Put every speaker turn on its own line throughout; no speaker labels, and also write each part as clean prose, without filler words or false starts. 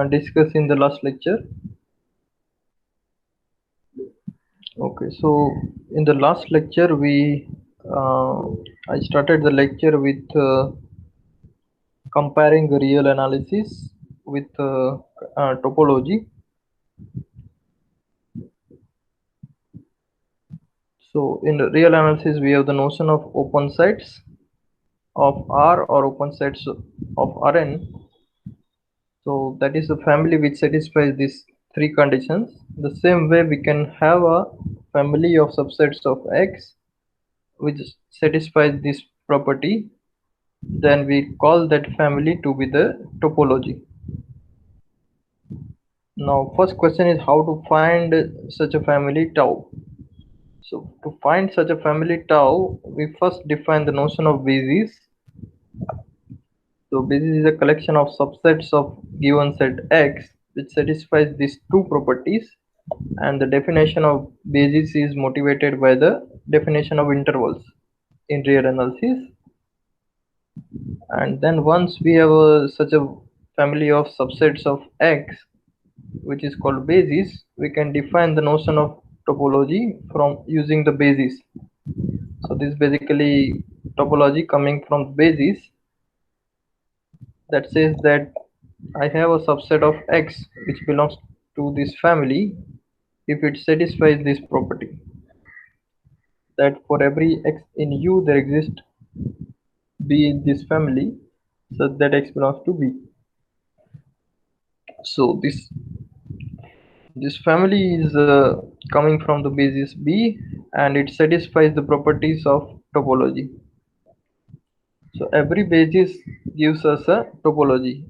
discussed in the last lecture. Okay, so in the last lecture, I started the lecture with comparing real analysis with topology. So in the real analysis, we have the notion of open sets of R or open sets of Rn. So that is the family which satisfies these three conditions. The same way we can have a family of subsets of X which satisfies this property, then we call that family to be the topology. Now first question is how to find such a family tau. So to find such a family tau, we first define the notion of basis. So basis is a collection of subsets of given set X which satisfies these two properties, and the definition of basis is motivated by the definition of intervals in real analysis. And then once we have such a family of subsets of X which is called basis, we can define the notion of topology from using the basis. So this is basically topology coming from basis, that says that I have a subset of X which belongs to this family if it satisfies this property, that for every X in U there exists B in this family such that X belongs to B. So this family is coming from the basis B and it satisfies the properties of topology. So every basis gives us a topology.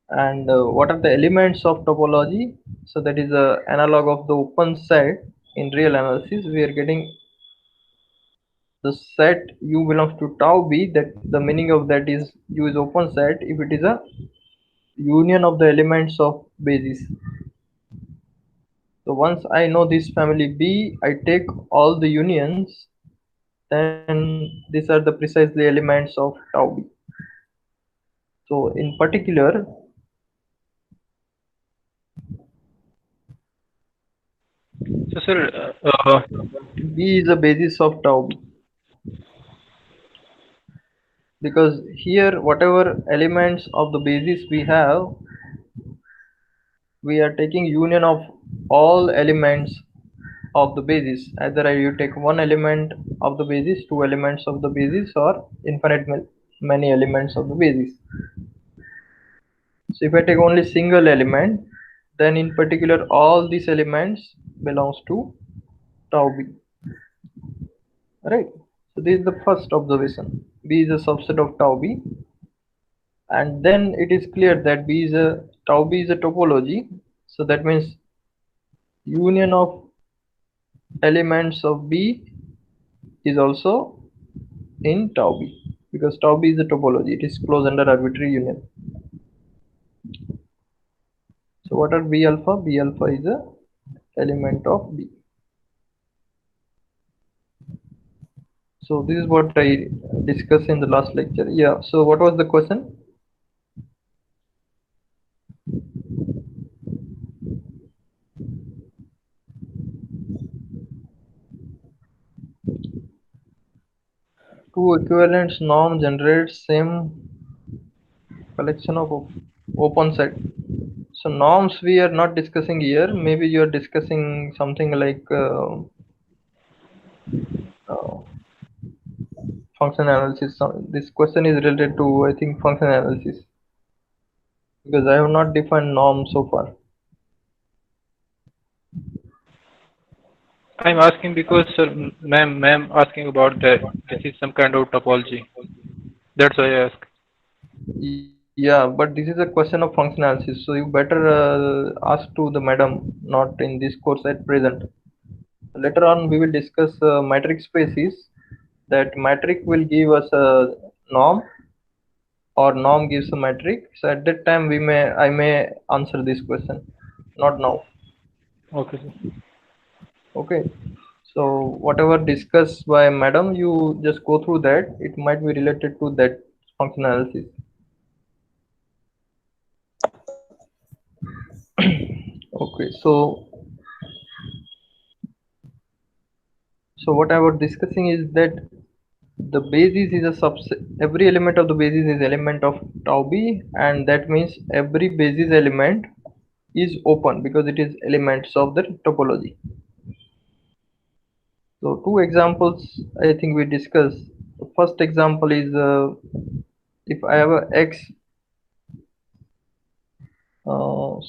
And what are the elements of topology? So that is a analog of the open set. In real analysis we are getting the set U belongs to tau B, that the meaning of that is U is open set if it is a union of the elements of basis. So once I know this family B, I take all the unions, then these are the precisely elements of tau B. So in particular,
So, sir,
B is the basis of tau B, because here whatever elements of the basis we have, we are taking union of all elements of the basis. Either you take one element of the basis, two elements of the basis, or infinite many elements of the basis. So if I take only single element, then in particular all these elements belongs to tau B, right? So this is the first observation. B is a subset of tau B, and then it is clear that tau B is a topology. So that means union of elements of B is also in tau B, because tau B is a topology. It is closed under arbitrary union. So what are B alpha? B alpha is a element of B. So this is what I discussed in the last lecture. Yeah. So what was the question? Two equivalence norm generates same collection of open set. So norms we are not discussing here. Maybe you are discussing something like uh, function analysis. So this question is related to, I think, function analysis, because I have not defined norm so far.
I'm asking because, sir, ma'am asking about that this is some kind of topology. That's why I ask.
Yeah, but this is a question of function analysis, so you better ask to the madam, not in this course at present. Later on we will discuss matrix spaces. That matrix will give us a norm, or norm gives a matrix. So at that time I may answer this question, not now.
Okay, sir.
Okay. So whatever discussed by madam, you just go through that. It might be related to that function analysis. Okay, so what I was discussing is that the basis is a subset. Every element of the basis is element of tau b, and that means every basis element is open because it is elements of the topology. So two examples I think we discussed. The first example is if I have a x.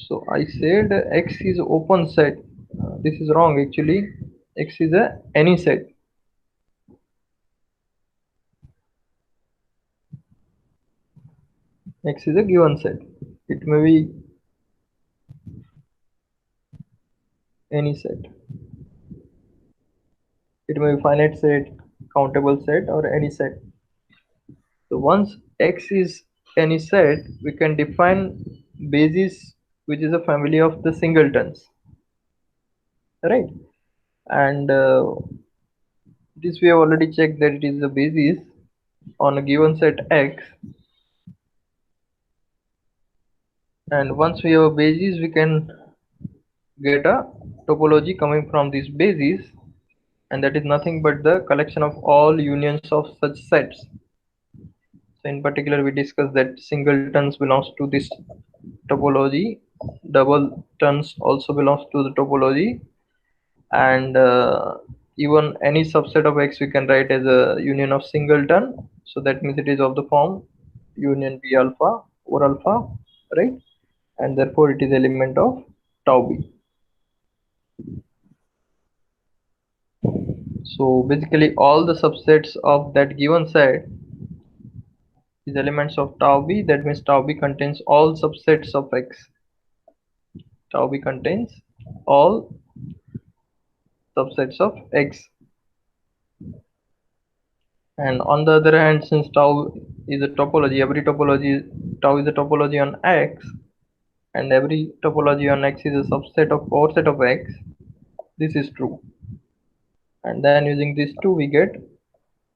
So I said x is open set. This is wrong actually. X is a any set. X is a given set. It may be any set. It may be finite set, countable set, or any set. So once X is any set, we can define basis, which is a family of the singletons, right? And this we have already checked that it is a basis on a given set X. And once we have a basis, we can get a topology coming from this basis, and that is nothing but the collection of all unions of such sets. So in particular, we discussed that singletons belongs to this topology, double tons also belongs to the topology, and even any subset of X we can write as a union of singleton. So that means it is of the form union B alpha or alpha, right? And therefore it is element of tau B. So basically all the subsets of that given set is elements of tau B. That means tau B contains all subsets of X. Tau B contains all subsets of X. And on the other hand, since tau is a topology, every topology tau is a topology on X, and every topology on X is a subset of overset of X. This is true. And then using these two, we get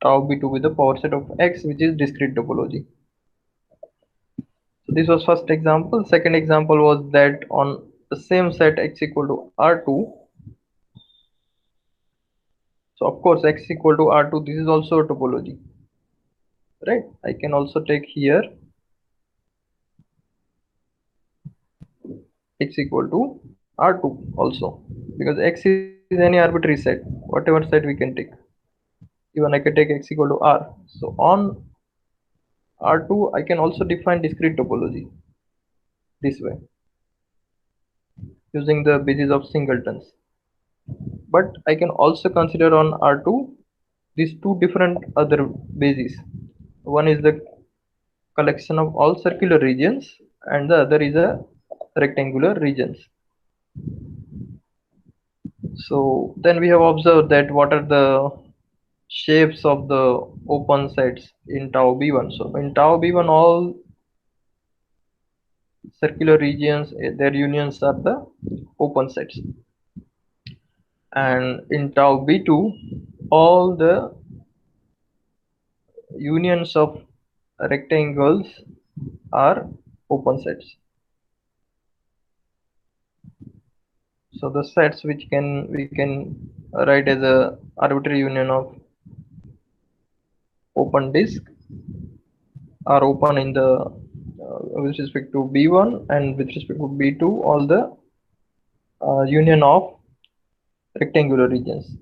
tau B to be the power set of X, which is discrete topology. So this was first example. Second example was that on the same set X equal to R2. So of course X equal to R2, this is also a topology, right? I can also take here X equal to R2 also, because X is any arbitrary set, whatever set we can take. Even I can take X equal to R. So on R2 I can also define discrete topology this way using the basis of singletons. But I can also consider on R2 these two different other bases. One is the collection of all circular regions, and the other is a rectangular regions. So then we have observed that what are the shapes of the open sets in tau b1. So in tau b1 all circular regions, their unions are the open sets, and in tau b2 all the unions of rectangles are open sets. So the sets which we can write as a arbitrary union of open disk are open in the with respect to b1, and with respect to b2 all the union of rectangular regions.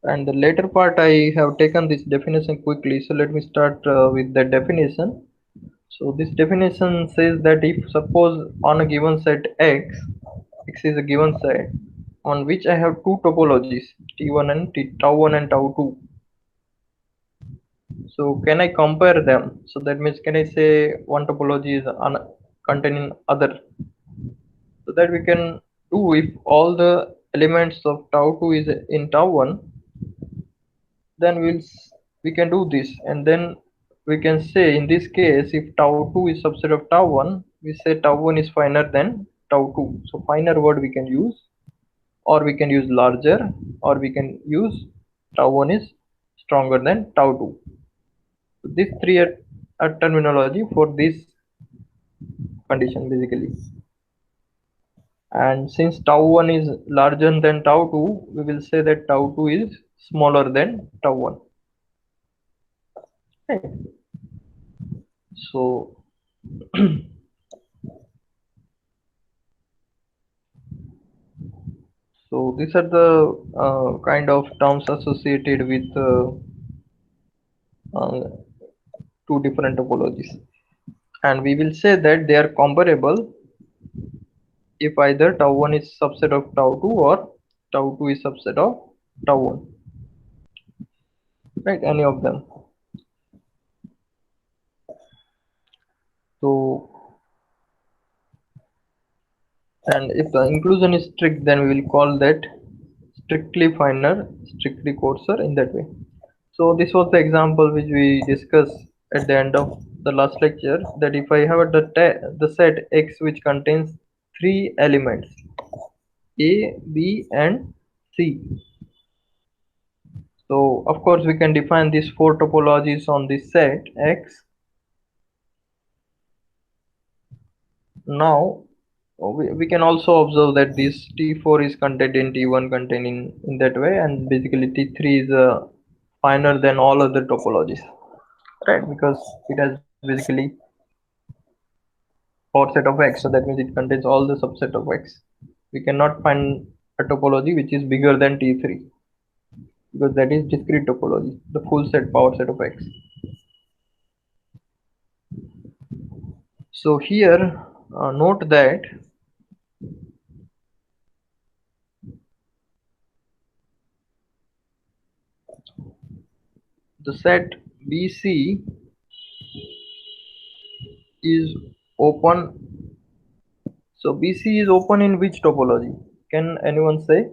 And the later part I have taken this definition quickly, so let me start with the definition. So this definition says that if suppose on a given set X is a given set on which I have two topologies T1 and tau1 and tau2. So can I compare them? So that means can I say one topology is containing other? So that we can do if all the elements of tau2 is in tau1, then we can do this, and then we can say in this case if tau2 is subset of tau1, we say tau1 is finer than tau2. So finer word we can use, or we can use larger, or we can use tau1 is stronger than tau2. So these three are terminology for this condition basically. And since tau1 is larger than tau2, we will say that tau2 is smaller than tau1. Right. So so these are the kind of terms associated with uh, two different topologies, and we will say that they are comparable if either tau1 is subset of tau2 or tau2 is subset of tau1, right? Any of them. So, and if the inclusion is strict, then we will call that strictly finer, strictly coarser in that way. So this was the example which we discussed at the end of the last lecture, that if I have the set X which contains three elements A, B and C. So of course we can define these four topologies on this set X. Now we can also observe that this T4 is contained in T1 containing in that way, and basically T3 is finer than all other topologies, right? Because it has basically power set of X, so that means it contains all the subset of X. We cannot find a topology which is bigger than T3, because that is discrete topology, the full set power set of X. So here note that the set BC is open. So BC is open in which topology? Can anyone say?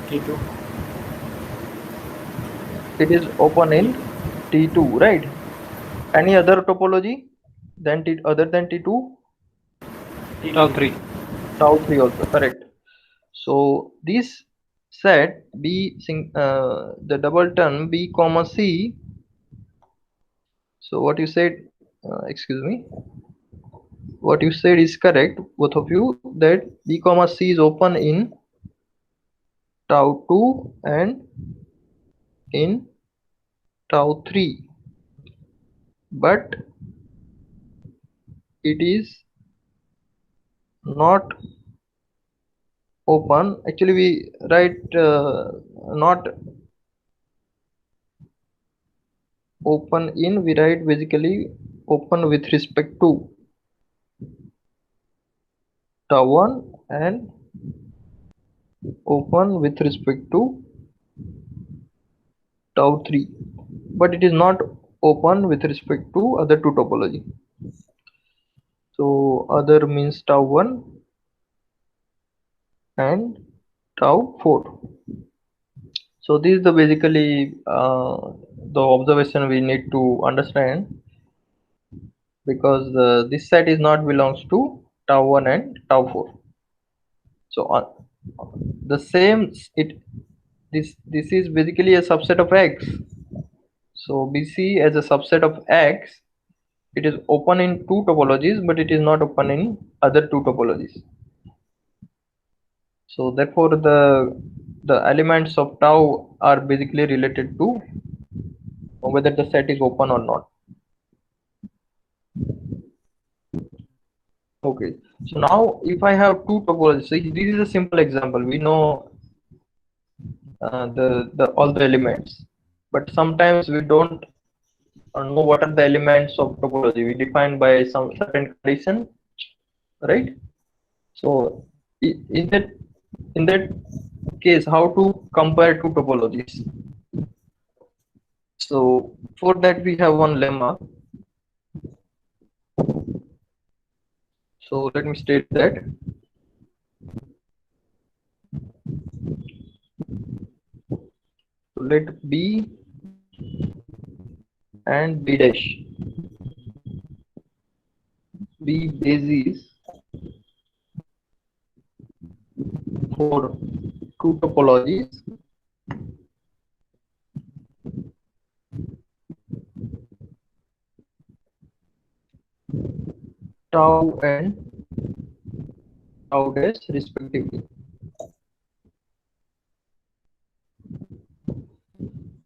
T2.
It is open in T2, right? Any other topology than other than T2?
Tau
T3.
3.
Tau 3 also, correct. So this set the double term B comma C. So what you said, excuse me, what you said is correct, both of you, that B comma C is open in tau 2 and in tau 3, but it is not open. Actually, we write not open in, we write basically open with respect to tau 1 and open with respect to tau 3, but it is not open with respect to other two topology. So other means tau 1 and tau 4. So this is the basically the observation we need to understand, because this set is not belongs to tau 1 and tau 4. So the same it this is basically a subset of X. So BC as a subset of X, it is open in two topologies, but it is not open in other two topologies. So therefore the elements of tau are basically related to whether the set is open or not. Okay, so now if I have two topologies, so this is a simple example. We know the all the elements, but sometimes we don't know what are the elements of topology. We define by some certain condition, right? So in that case, how to compare two topologies? So for that we have one lemma. So let me state that. So let B and B dash be bases for two topologies tau and tau dash respectively.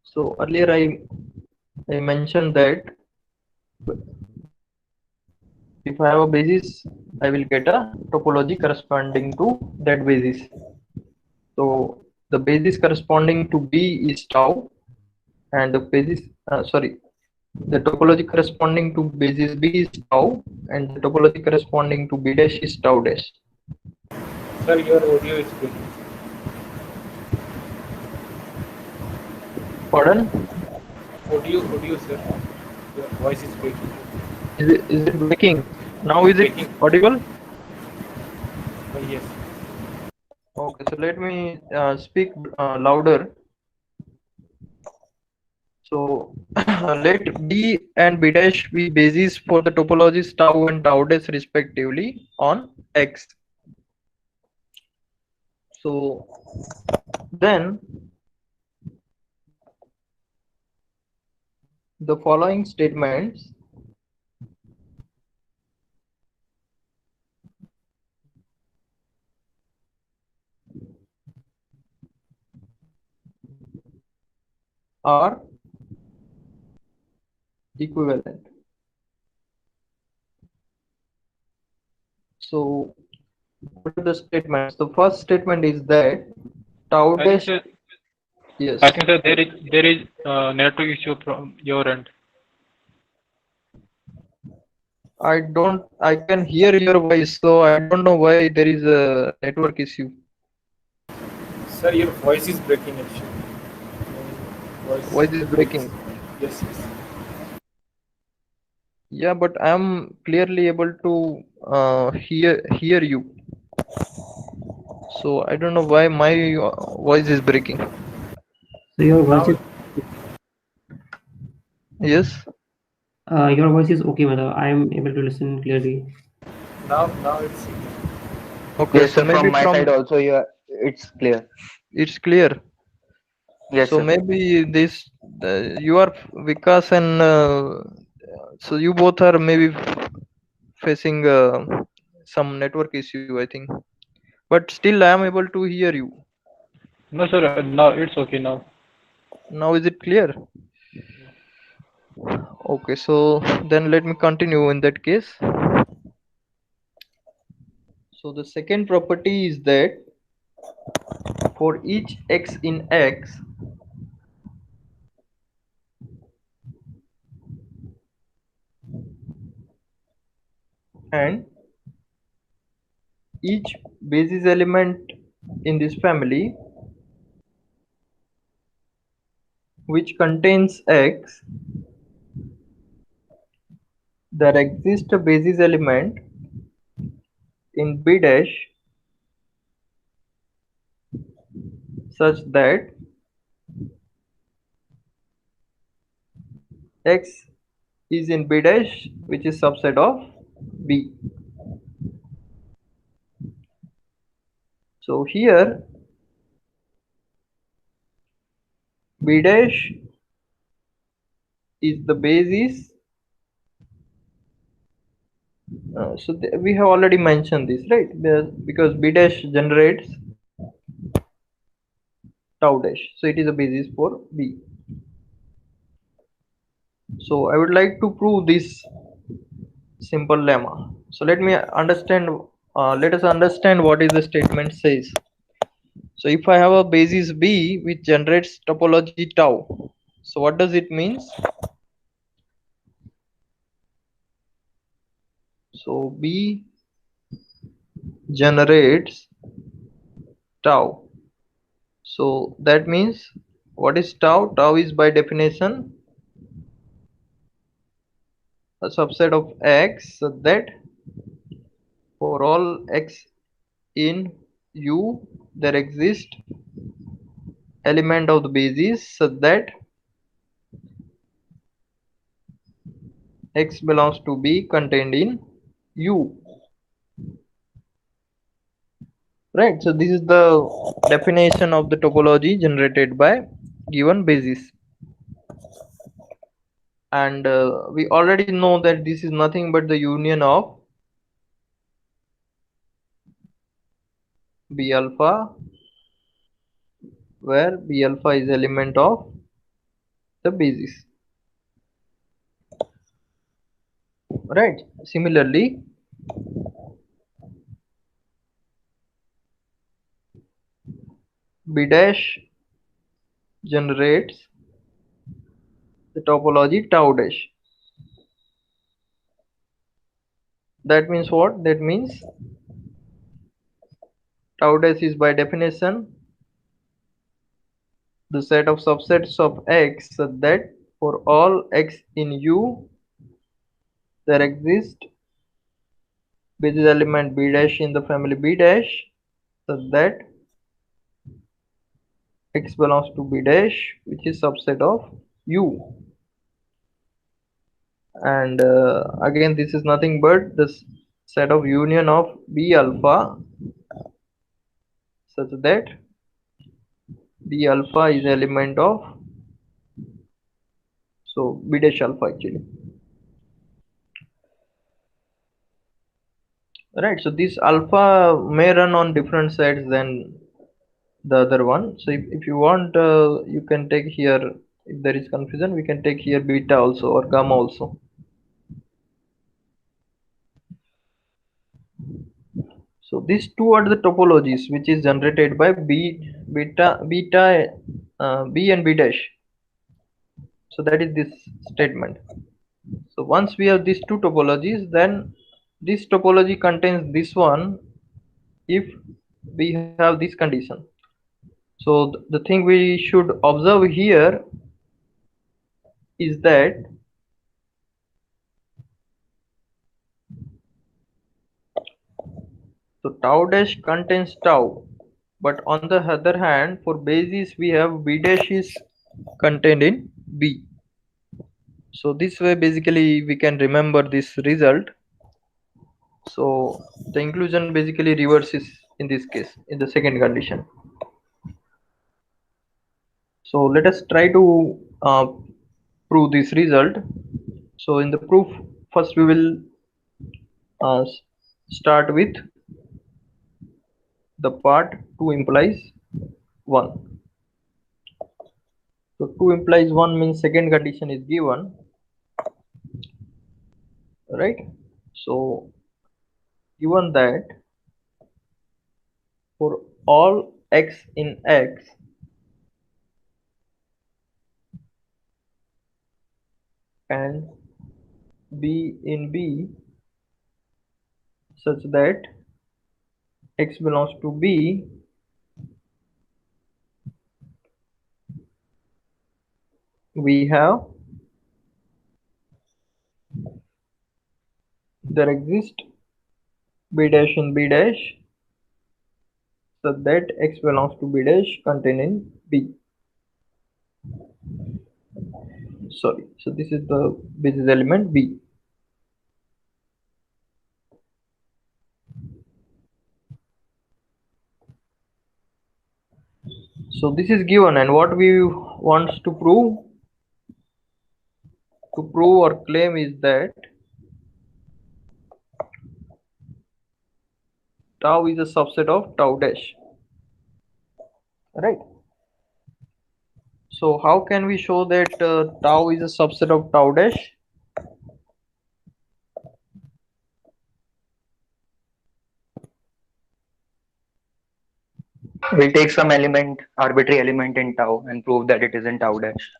So earlier I mentioned that if I have a basis, I will get a topology corresponding to that basis. So the basis corresponding to B is tau, and the basis, the topology corresponding to basis B is tau, and the topology corresponding to B dash is tau dash.
Sir, your audio is breaking.
Pardon?
Audio, sir. Your voice is breaking.
Is it breaking? Now is it
Breaking.
audible?
Yes.
Okay, so let me speak louder. So let B and B dash be bases for the topologies tau and tau dash respectively on X. So then the following statements are equivalent. So what are the statements? The first statement is that tau
I think
dash,
sir,
yes.
I think sir, there is network issue from your end.
I can hear your voice, so I don't know why there is a network issue.
Sir, your voice is breaking actually. Voice
Voice is
breaks.
breaking.
Yes, yes.
Yeah, but I'm clearly able to hear you. So I don't know why my voice is breaking.
So your voice
Now,
is
Yes.
okay, Madhav. I am able to listen clearly.
now it's
Okay.
Yes,
So
sir. From
maybe
my side
from
also, it's clear.
it's clear.
Yes,
So
sir.
maybe this you are Vikas and so you both are maybe facing some network issue, I think. But still, I am able to hear you.
No sir, now it's okay now.
Now is it clear? Okay. So then let me continue in that case. So the second property is that for each x in X and each basis element in this family which contains X, there exists a basis element in B dash such that X is in B dash which is subset of B. So here B dash is the basis. We have already mentioned this, right? Because B dash generates tau dash, so it is a basis for B. So I would like to prove this simple lemma. So let us understand what is the statement says. So if I have a basis B which generates topology tau, so what does it means? So B generates tau. So that means what is tau? Tau is by definition a subset of X, so that for all X in U there exists element of the basis such that X belongs to B contained in U. Right, so this is the definition of the topology generated by given basis, and we already know that this is nothing but the union of B alpha, where B alpha is element of the basis. Right. Similarly, B dash generates the topology tau dash. That means what? That means tau dash is by definition the set of subsets of X such that for all X in U there exists basis element B dash in the family B dash such that X belongs to B dash, which is subset of U. And again, this is nothing but the set of union of B alpha such that B alpha is element of B dash alpha actually. Right, so this alpha may run on different sides than the other one. So if you want, you can take here, if there is confusion, we can take here beta also or gamma also. So these two are the topologies which is generated by B and B dash. So that is this statement. So once we have these two topologies, then this topology contains this one if we have this condition. So the thing we should observe here is that so tau dash contains tau, but on the other hand, for basis we have B dash is contained in B. So this way basically we can remember this result. So the inclusion basically reverses in this case in the second condition. So let us try to prove this result. So in the proof, first we will uh, start with the part 2 implies 1. So 2 implies 1 means second condition is given, right? So given that for all x in X and B in B such that X belongs to B, we have there exists B dash in B dash such that X belongs to B dash contained in B. Sorry, so this is the basis element B. So this is given, and what we want to prove or claim is that tau is a subset of tau dash, right? So how can we show that tau is a subset of tau dash?
We'll take some element, arbitrary element in tau and prove that it is in tau dash.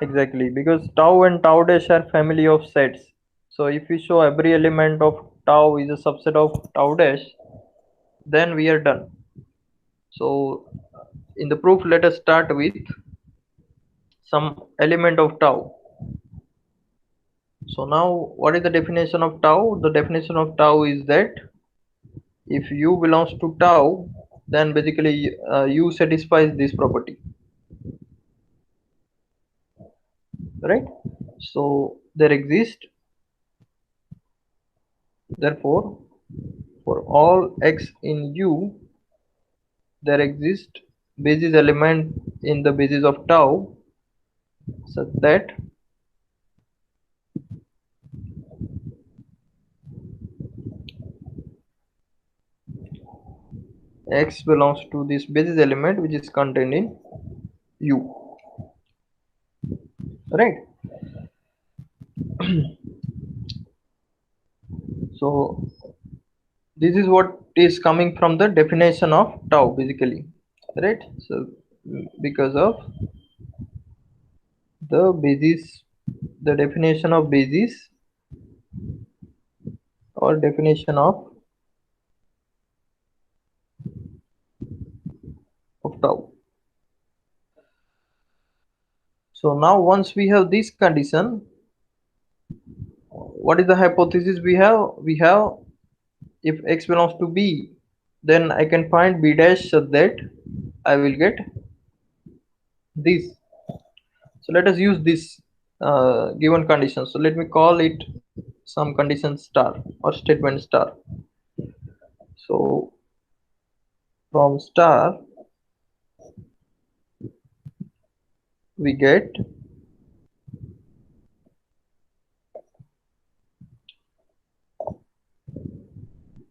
Exactly, because tau and tau dash are family of sets. So if we show every element of tau is a subset of tau dash, then we are done. So in the proof, let us start with some element of tau. So now what is the definition of tau? The definition of tau is that if u belongs to tau, then basically u satisfies this property, right? So there exists, therefore for all x in u there exists basis element in the basis of tau such that x belongs to this basis element which is contained in U, right? So this is what is coming from the definition of tau basically, right? So because of the basis, the definition of basis or definition of tau. So now once we have this condition, what is the hypothesis we have? We have if x belongs to B, then I can find B dash such that I will get this. So let us use this given condition. So let me call it some condition star or statement star. So from star we get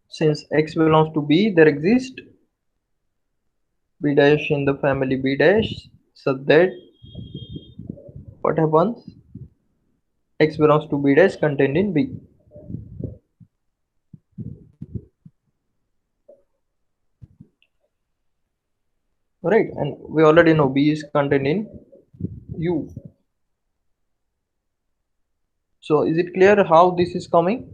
since x belongs to B, there exists B dash in the family B dash such that what happens, x belongs to B dash contained in B. Right, and we already know B is contained in U. So is it clear how this is coming?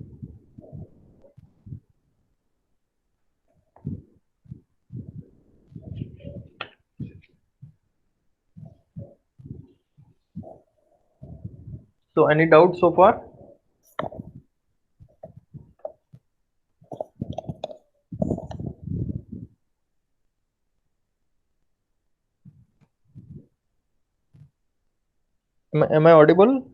So any doubts so far? Am I audible?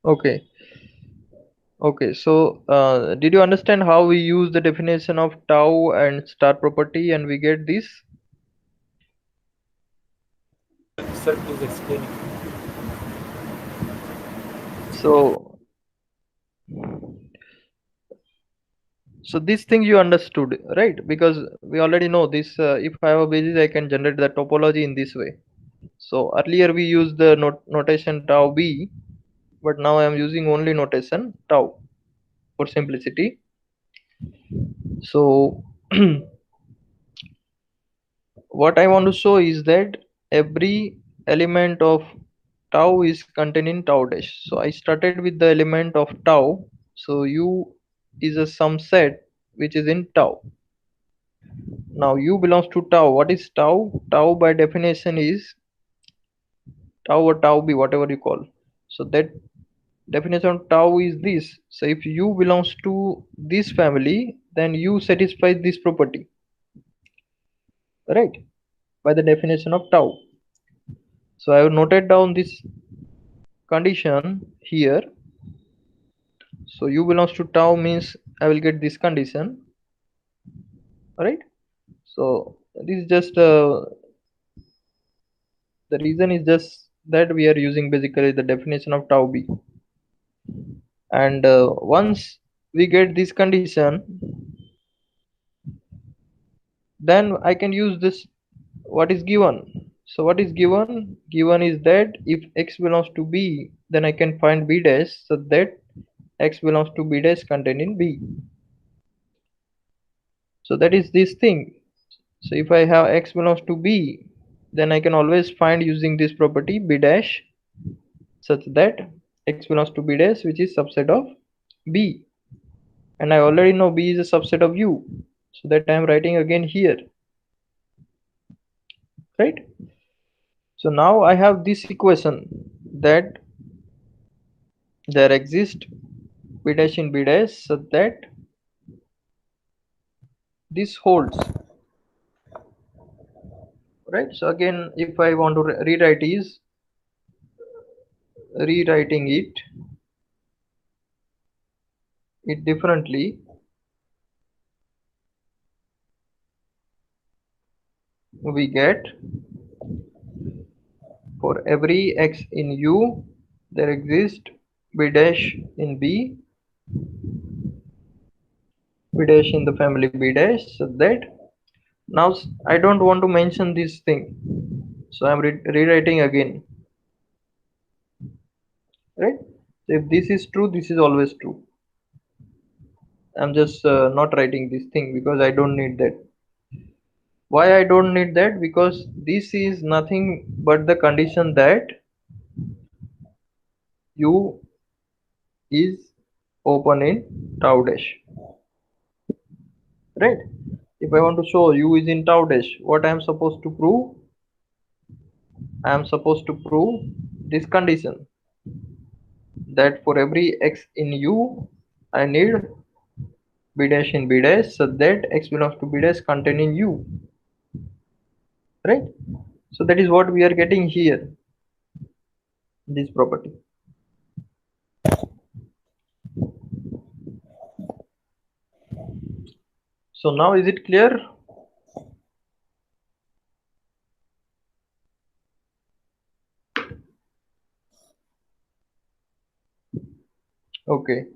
Okay. Okay, so did you understand how we use the definition of tau and star property and we get this?
Sir, please explain it.
So, so this thing you understood, right? Because we already know this. If I have a basis, I can generate the topology in this way. So earlier we used the notation tau b, but now I am using only notation tau for simplicity. So what I want to show is that every element of tau is contained in tau dash. So I started with the element of tau. So U is a sum set which is in tau. Now U belongs to tau. What is tau? Tau by definition is tau or tau b, whatever you call. So that definition of tau is this. So if U belongs to this family, then U satisfies this property, right? By the definition of tau. So I have noted down this condition here. So U belongs to tau means I will get this condition, right? So this is just the reason is just that we are using basically the definition of tau b, and once we get this condition, then I can use this what is given. So what is given? Given is that if x belongs to B, then I can find B dash so that x belongs to B dash contained in B. So that is this thing. So if I have x belongs to B, then I can always find using this property B dash such that x belongs to B dash which is subset of B. And I already know B is a subset of U. So that I am writing again here. Right? So now I have this equation that there exists B dash in B dash such that this holds, right? So again, if I want to rewrite is rewriting it differently, we get for every x in U there exists B dash in B B dash in the family B dash, so that now I don't want to mention this thing, so I'm rewriting again, right? So if this is true, this is always true. I'm just not writing this thing because I don't need that. Why I don't need that? Because this is nothing but the condition that u is open in tau dash, right? If I want to show u is in tau dash, what I am supposed to prove? I am supposed to prove this condition, that for every x in u I need b dash in b dash, so that x belongs to b dash contained in u, right? So that is what we are getting here, this property. So now is it clear? Okay,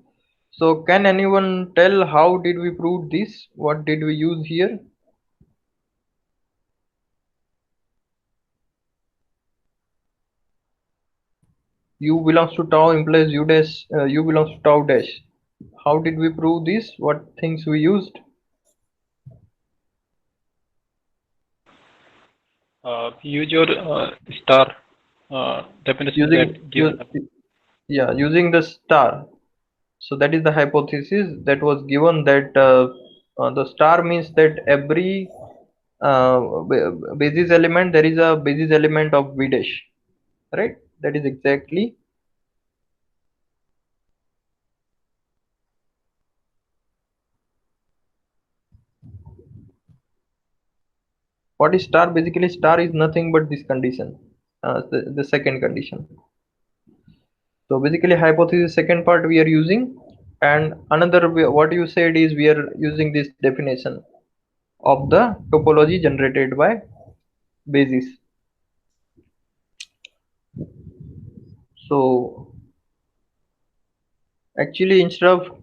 so can anyone tell how did we prove this? What did we use here? U belongs to tau implies u dash, u belongs to tau dash. How did we prove this? What things we used?
Use your star definition that
Using
given.
yeah, using the star. So that is the hypothesis that was given, that the star means that every basis element, there is a basis element of b dash, right? That is exactly what is star. Basically star is nothing but this condition, the second condition. So basically hypothesis second part we are using, and another what you said is we are using this definition of the topology generated by basis. So actually instead of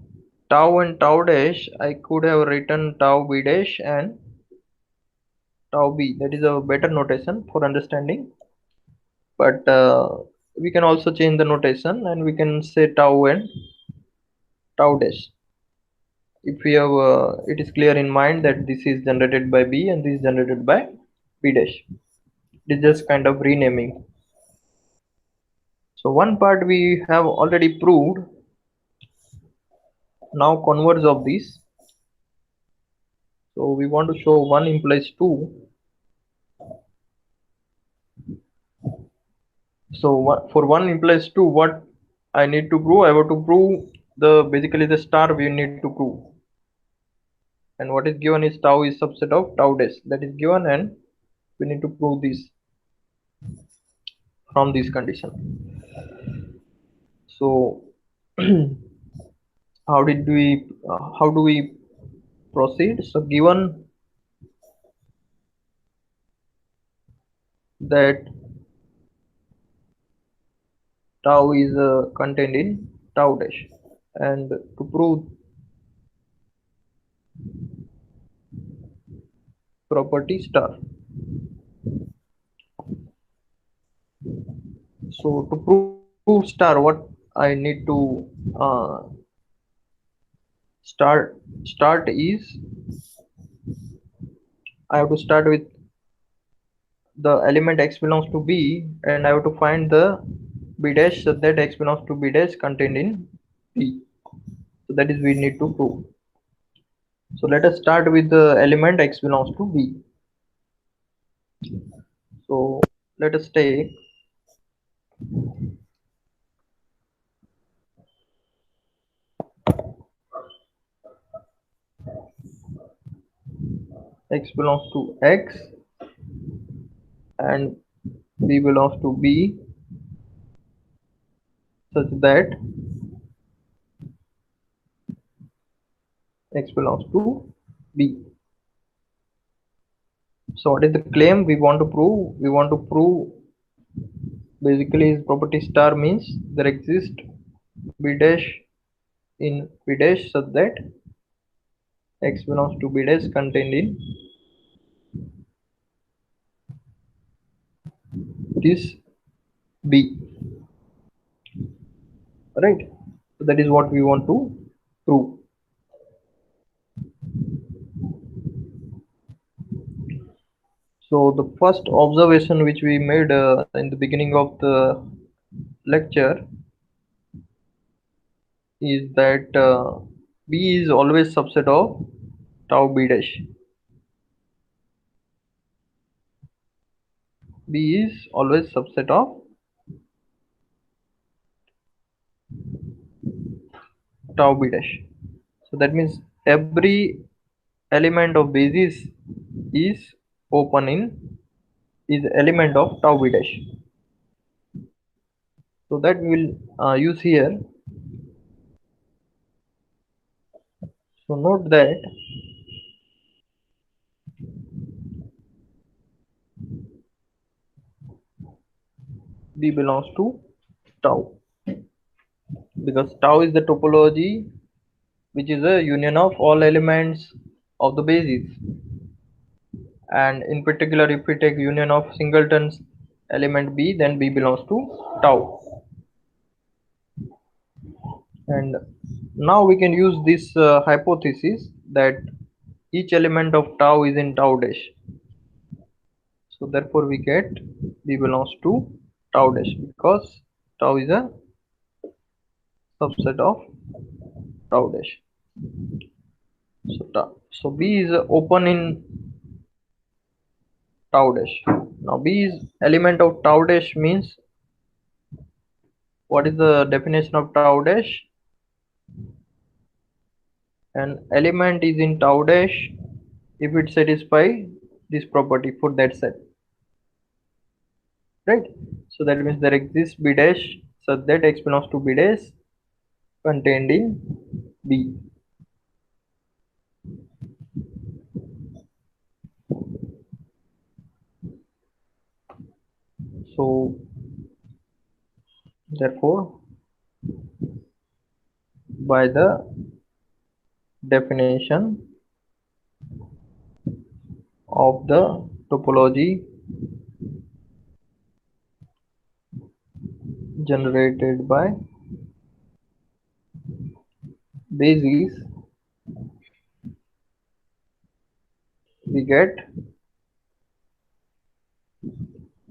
tau and tau dash, I could have written tau b dash and tau b. That is a better notation for understanding. But we can also change the notation and we can say tau and tau dash. If we have, it is clear in mind that this is generated by b and this is generated by b dash. It is just kind of renaming. So one part we have already proved. Now converse of this. So we want to show 1 implies 2. So for 1 implies 2, what I need to prove? I have to prove the basically the star we need to prove. And what is given is tau is subset of tau dash. That is given, and we need to prove this from this condition. So how do we proceed? So given that tau is contained in tau dash, and to prove property star. So to prove star, what I need to start is I have to start with the element x belongs to b, and I have to find the b dash, so that x belongs to b dash contained in b. So that is we need to prove. So let us start with the element x belongs to b. So let us take x belongs to x and b belongs to b, such that x belongs to b. So what is the claim we want to prove? We want to prove basically property star means there exists b dash in b dash, such that x belongs to b dash contained in this b, right? So that is what we want to prove. So the first observation which we made in the beginning of the lecture is that b is always subset of tau b dash. B is always subset of tau b dash. So that means every element of basis is open in is element of tau b dash. So that we will use here. So note that B belongs to tau, because tau is the topology which is a union of all elements of the basis, and in particular if we take union of singletons element B, then B belongs to tau. And now we can use this hypothesis that each element of tau is in tau dash. So therefore we get B belongs to tau dash, because tau is a subset of tau dash. So B is open in tau dash. Now B is element of tau dash means, what is the definition of tau dash? An element is in tau dash if it satisfies this property for that set, right? So that means there exists B dash such that x belongs to B dash contained in B. So therefore by the definition of the topology generated by basis, we get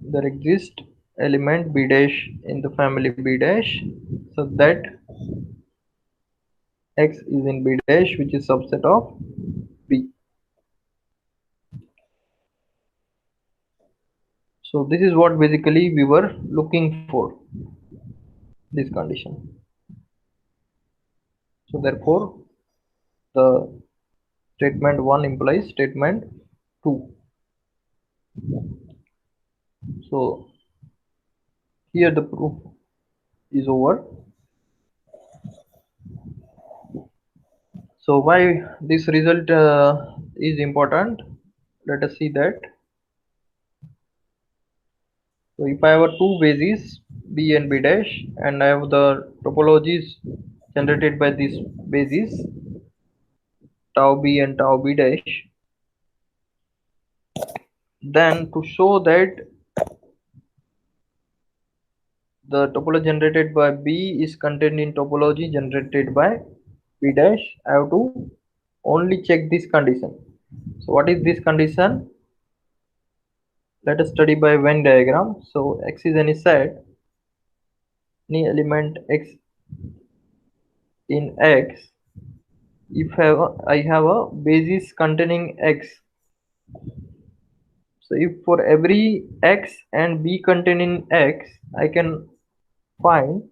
there exists element B dash in the family B dash, so that x is in B dash, which is subset of B. So this is what basically we were looking for, this condition. So therefore the statement 1 implies statement 2. So here the proof is over. So why this result is important? Let us see that. So if I have two bases B and B dash, and I have the topologies generated by these bases tau B and tau B dash, then to show that the topology generated by B is contained in topology generated by B dash, I have to only check this condition. So what is this condition? Let us study by Venn diagram. So x is any set, any element x in X, if I have a basis containing X. So if for every X and B contained in X, I can find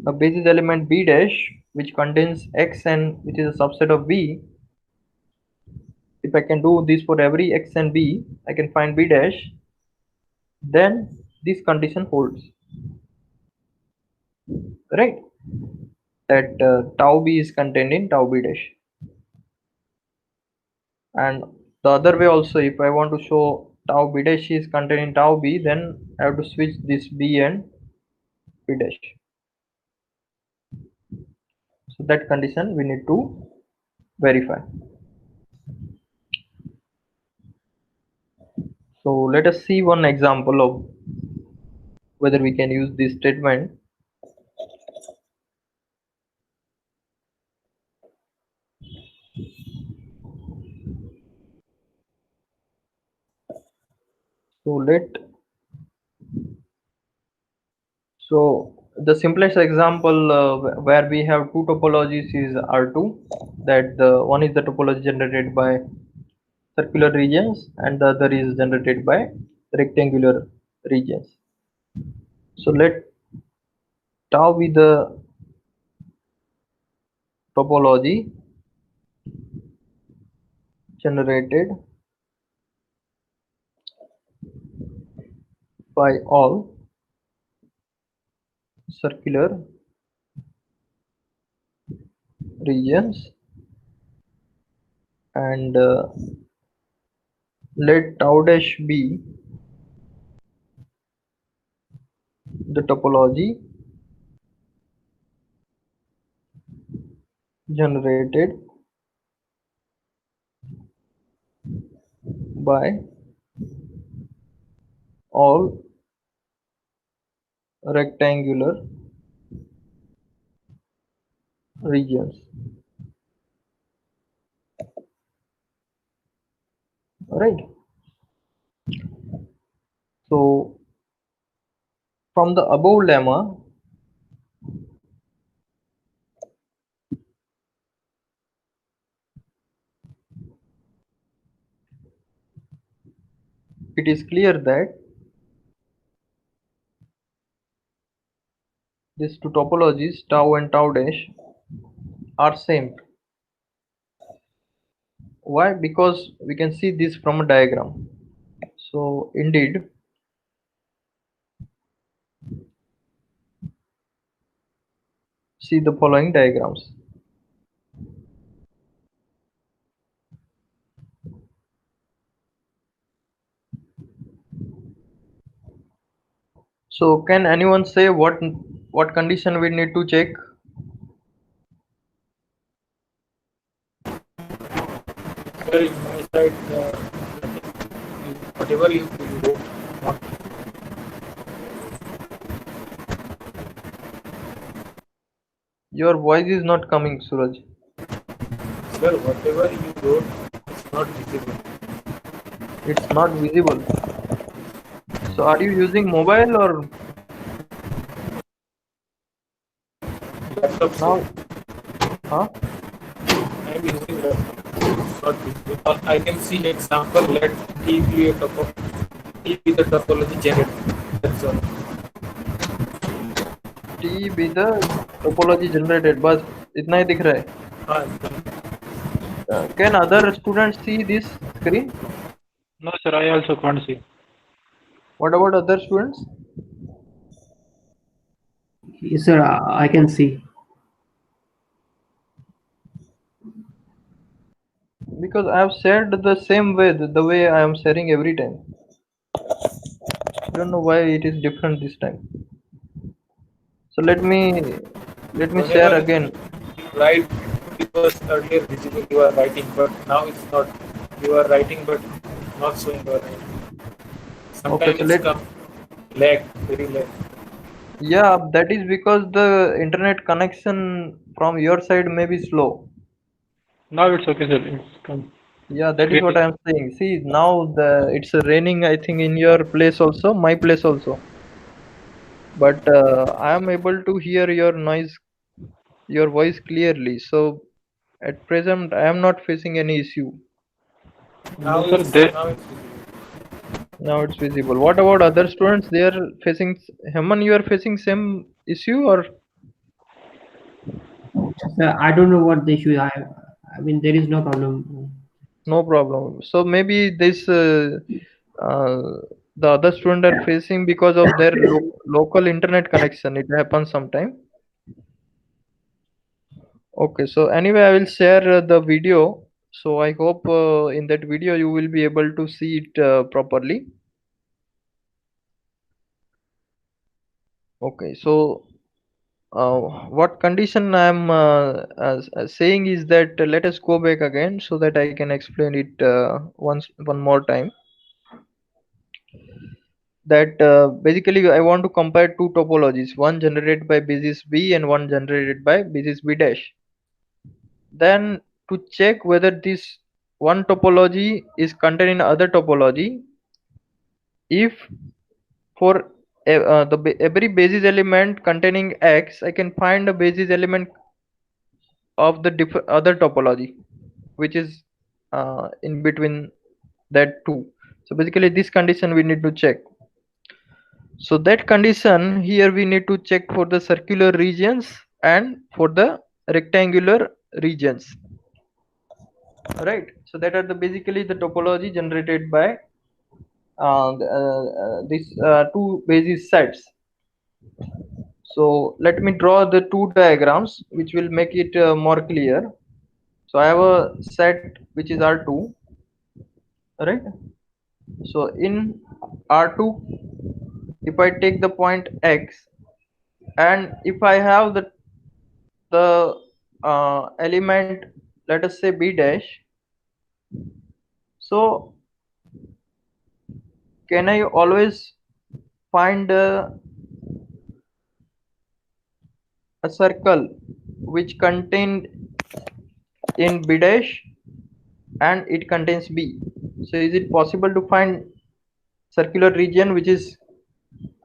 a basis element B dash which contains X and which is a subset of B. If I can do this for every X and B, I can find B dash, then this condition holds, right? That tau B is contained in tau B dash. And the other way also, if I want to show tau B dash is contained in tau B, then I have to switch this B and B dash. So that condition we need to verify. So let us see one example of whether we can use this statement. So the simplest example where we have two topologies is R2, that the one is the topology generated by circular regions and the other is generated by rectangular regions. So let tau be the topology generated by all circular regions, and let tau dash be the topology generated by all rectangular regions. Right. So from the above lemma, it is clear that these two topologies, tau and tau dash, are same. Why? Because we can see this from a diagram. So indeed, see the following diagrams. So can anyone say what condition we need to check?
Sir, in my side, whatever you wrote, not
Your voice is not coming, Suraj.
sir, whatever you wrote is not visible.
It's not visible. So are you using mobile or
Laptop, sir.
now? Huh?
I am using laptop. It's not visible. I can see example. Let T be a T be the topology generated. That's all.
T be the topology generated. बस इतना ही दिख रहा है.
हाँ,
Can other students see this screen?
No, sir, I also can't see.
What about other students?
Yes, sir, I can see.
Because I have shared the same way, the way I am sharing every time. I don't know why it is different this time. So let me share
whenever
again.
you write, it was earlier visible you are writing, but now it's not. You are writing, but not showing you are writing.
Okay,
Sometimes
so
it's come lag, very lag.
yeah, that is because the internet connection from your side may be slow.
Now it's okay, sir. It's come.
Yeah, that is
Screen
what
is
I am saying. See, now it's raining, I think, in your place also, my place also. But I am able to hear your voice clearly. So at present, I am not facing any issue.
no, sir. They
Now it's visible.
Now it's visible. What about other students? They are facing, Heman, you are facing same issue or
Sir, I don't know what the issue is. I mean, there is no problem.
no problem? So maybe this uh, the other student are facing because of their local internet connection. It happens sometime. Okay, so anyway, I will share the video. So I hope in that video you will be able to see it properly. Okay, so what condition I'm saying is that let us go back again so that I can explain it one more time. That basically I want to compare two topologies, one generated by basis B and one generated by basis B dash. Then to check whether this one topology is contained in other topology, if for every basis element containing X, I can find a basis element of the other topology which is in between that two. So basically this condition we need to check. So that condition here we need to check for the circular regions and for the rectangular regions, right? So that are the basically the topology generated by these two basis sets. So let me draw the two diagrams which will make it more clear. So I have a set which is R2, right? So in R2, if I take the point X and if I have the element, let us say B dash, so can I always find a circle which contained in B dash and it contains B? So is it possible to find circular region which is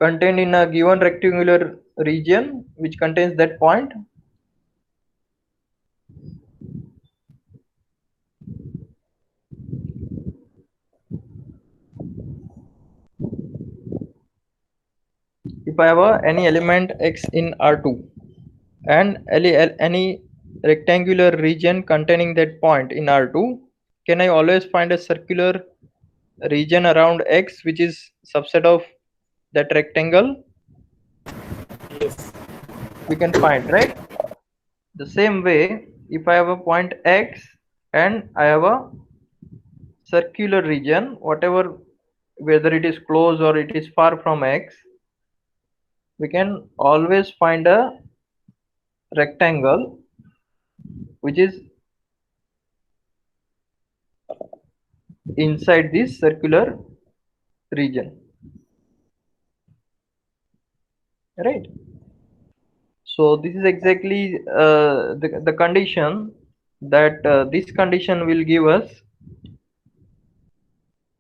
contained in a given rectangular region which contains that point? If I have any element X in R2 and any rectangular region containing that point in R2, can I always find a circular region around X which is subset of that rectangle?
Yes.
We can find, right? The same way, if I have a point X and I have a circular region, whatever, whether it is close or it is far from X, we can always find a rectangle which is inside this circular region, right? So this is exactly the condition that this condition will give us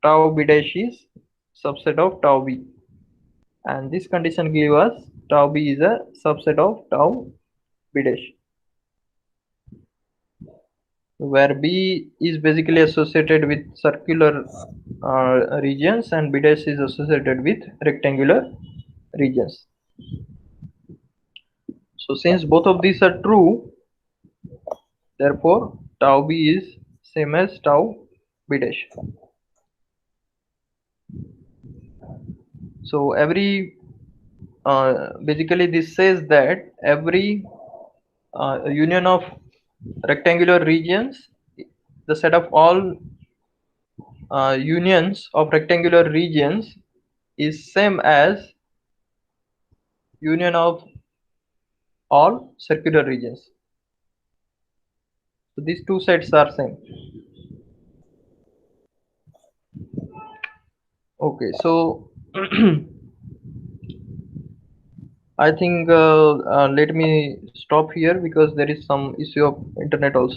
tau b dash is subset of tau b, and this condition give us tau b is a subset of tau b dash, where b is basically associated with circular regions and b dash is associated with rectangular regions. So since both of these are true, therefore tau b is same as tau b dash. So every basically this says that every union of rectangular regions, the set of all unions of rectangular regions is same as union of all circular regions. So these two sets are same. Okay, so I think let me stop here because there is some issue of internet also.